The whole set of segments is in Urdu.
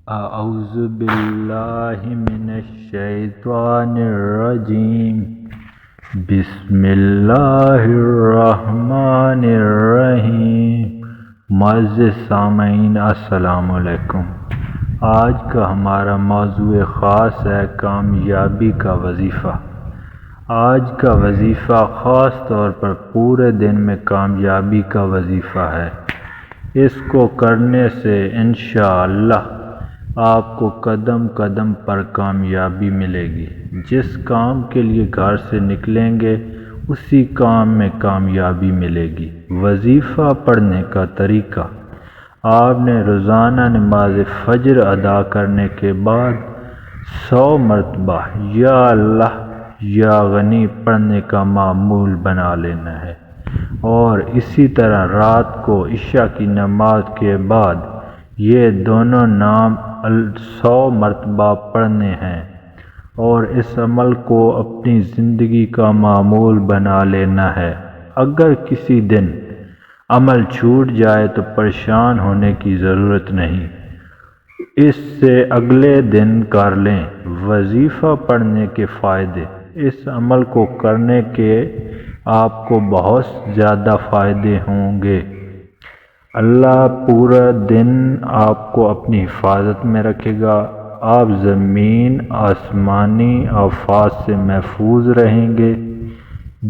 اعوذ باللہ من الشیطان الرجیم بسم اللہ الرحمن الرحیم۔ معزز سامعین السلام علیکم۔ آج کا ہمارا موضوع خاص ہے کامیابی کا وظیفہ۔ آج کا وظیفہ خاص طور پر پورے دن میں کامیابی کا وظیفہ ہے۔ اس کو کرنے سے انشاءاللہ آپ کو قدم قدم پر کامیابی ملے گی۔ جس کام کے لیے گھر سے نکلیں گے اسی کام میں کامیابی ملے گی۔ وظیفہ پڑھنے کا طریقہ: آپ نے روزانہ نماز فجر ادا کرنے کے بعد 100 مرتبہ یا اللہ یا غنی پڑھنے کا معمول بنا لینا ہے، اور اسی طرح رات کو عشاء کی نماز کے بعد یہ دونوں نام 100 مرتبہ پڑھنے ہیں، اور اس عمل کو اپنی زندگی کا معمول بنا لینا ہے۔ اگر کسی دن عمل چھوٹ جائے تو پریشان ہونے کی ضرورت نہیں، اس سے اگلے دن کر لیں۔ وظیفہ پڑھنے کے فائدے: اس عمل کو کرنے کے آپ کو بہت زیادہ فائدے ہوں گے۔ اللہ پورا دن آپ کو اپنی حفاظت میں رکھے گا۔ آپ زمین آسمانی آفات سے محفوظ رہیں گے۔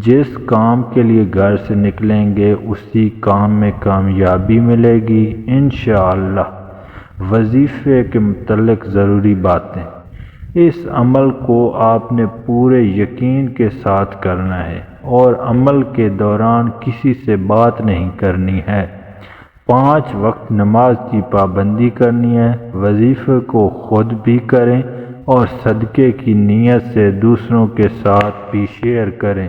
جس کام کے لیے گھر سے نکلیں گے اسی کام میں کامیابی ملے گی انشاءاللہ۔ وظیفے کے متعلق ضروری باتیں: اس عمل کو آپ نے پورے یقین کے ساتھ کرنا ہے، اور عمل کے دوران کسی سے بات نہیں کرنی ہے۔ 5 وقت نماز کی پابندی کرنی ہے۔ وظیفے کو خود بھی کریں اور صدقے کی نیت سے دوسروں کے ساتھ بھی شیئر کریں۔